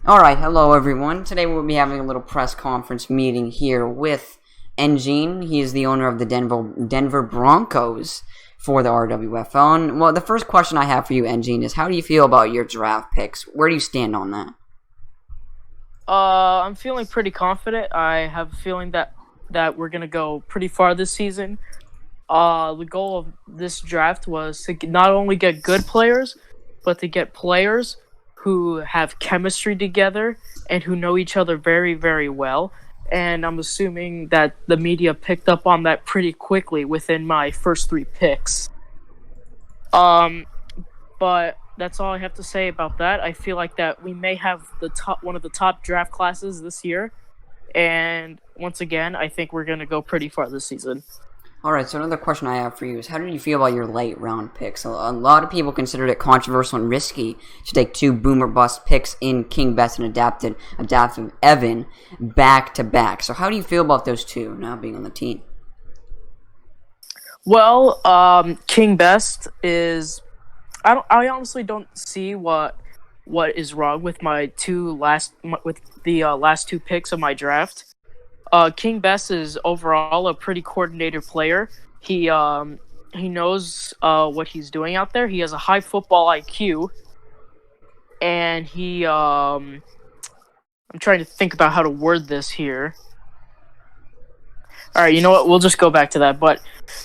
Alright, hello everyone. Today we'll be having a little press conference meeting here with Engene. He is the owner of the Denver Broncos for the RWFL. And, well, the first question I have for you, Engene, is how do you feel about your draft picks? Where do you stand on that? I'm feeling pretty confident. I have a feeling that we're gonna go pretty far this season. The goal of this draft was to not only get good players, but to get players who have chemistry together and who know each other very, very well. And I'm assuming that the media picked up on that pretty quickly within my first three picks. Um, but that's all I have to say about that. I feel like that we may have one of the top draft classes this year, and once again, I think we're gonna go pretty far this season. Alright, so another question I have for you is how do you feel about your late round picks? A lot of people considered it controversial and risky to take two boomer bust picks in King Best and Adaptive Evan back to back. So how do you feel about those two now being on the team? Well, King Best is. I honestly don't see what is wrong with with the last two picks of my draft. King Best is overall a pretty coordinated player. He knows what he's doing out there. He has a high football IQ, and I'm trying to think about how to word this here. All right, you know what? We'll just go back to that. But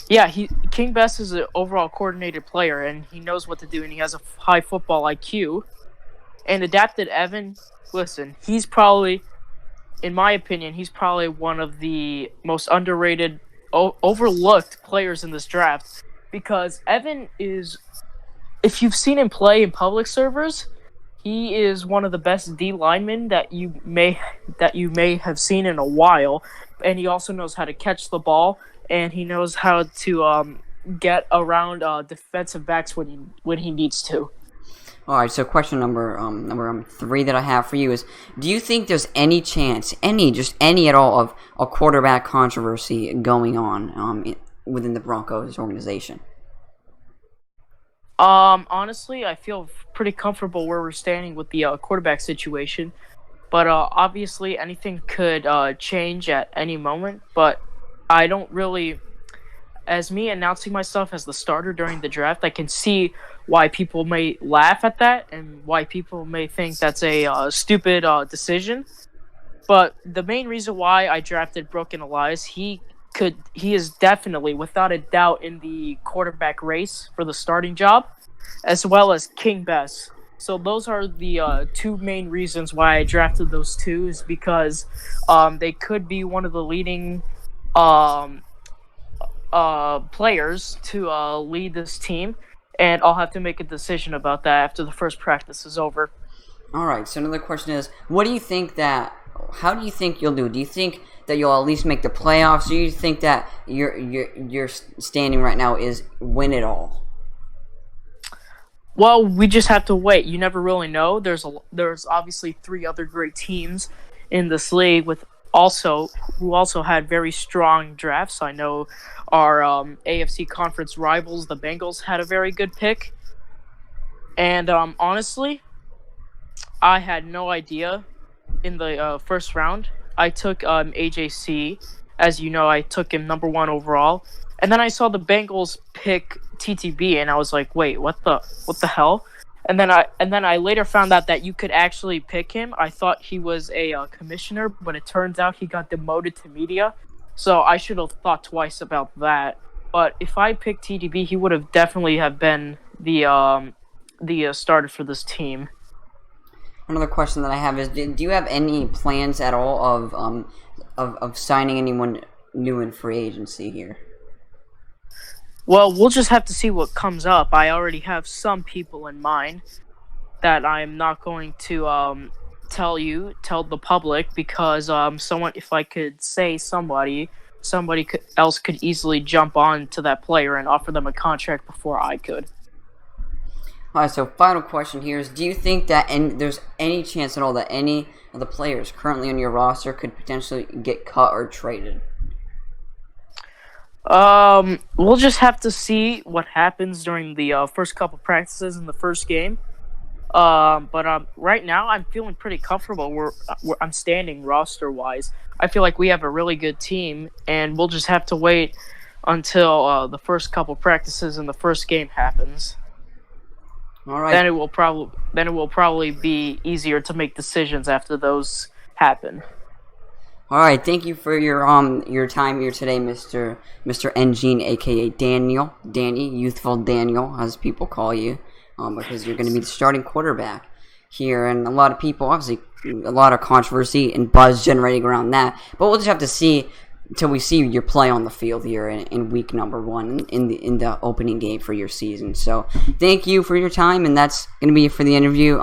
yeah, King Best is an overall coordinated player, and he knows what to do, and he has a high football IQ. And Adapted Evan, listen, he's probably, in my opinion, he's probably one of the most underrated, overlooked players in this draft, because Evan is, if you've seen him play in public servers, he is one of the best D linemen that you may have seen in a while, and he also knows how to catch the ball, and he knows how to get around defensive backs when he needs to. Alright, so question number three that I have for you is, do you think there's any chance, just any at all, of a quarterback controversy going on within the Broncos organization? Honestly, I feel pretty comfortable where we're standing with the quarterback situation, but obviously anything could change at any moment. But I don't really, as me announcing myself as the starter during the draft, I can see why people may laugh at that and why people may think that's a stupid decision. But the main reason why I drafted Broken Elias, he is definitely, without a doubt, in the quarterback race for the starting job, as well as King Bess. So those are the two main reasons why I drafted those two, is because they could be one of the leading um, players to lead this team, and I'll have to make a decision about that after the first practice is over. Alright, so another question is, how do you think you'll do? Do you think that you'll at least make the playoffs, or do you think that your standing right now is win it all? Well, we just have to wait. You never really know. There's obviously three other great teams in this league who also had very strong drafts. I know our AFC conference rivals, the Bengals, had a very good pick. And honestly, I had no idea in the first round. I took AJC. As you know, I took him number one overall. And then I saw the Bengals pick TTB, and I was like, "Wait, what the hell?" And then I later found out that you could actually pick him. I thought he was a commissioner, but it turns out he got demoted to media. So I should have thought twice about that. But if I picked TTB, he would have definitely have been the starter for this team. Another question that I have is, do you have any plans at all of signing anyone new in free agency here? Well, we'll just have to see what comes up. I already have some people in mind that I'm not going to tell the public, because someone, if I could say else could easily jump on to that player and offer them a contract before I could. Alright, so final question here is, do you think that there's any chance at all that any of the players currently on your roster could potentially get cut or traded? We'll just have to see what happens during the first couple practices in the first game. But right now I'm feeling pretty comfortable. I'm standing roster wise. I feel like we have a really good team, and we'll just have to wait until the first couple practices and the first game happens. All right. Then it will probably be easier to make decisions after those happen. All right, thank you for your time here today, Mr. Engene, aka Danny, youthful Daniel, as people call you, because you're going to be the starting quarterback here, and a lot of people, obviously, a lot of controversy and buzz generating around that, but we'll just have to see until we see your play on the field here in week number 1 in the opening game for your season. So, thank you for your time, and that's going to be it for the interview.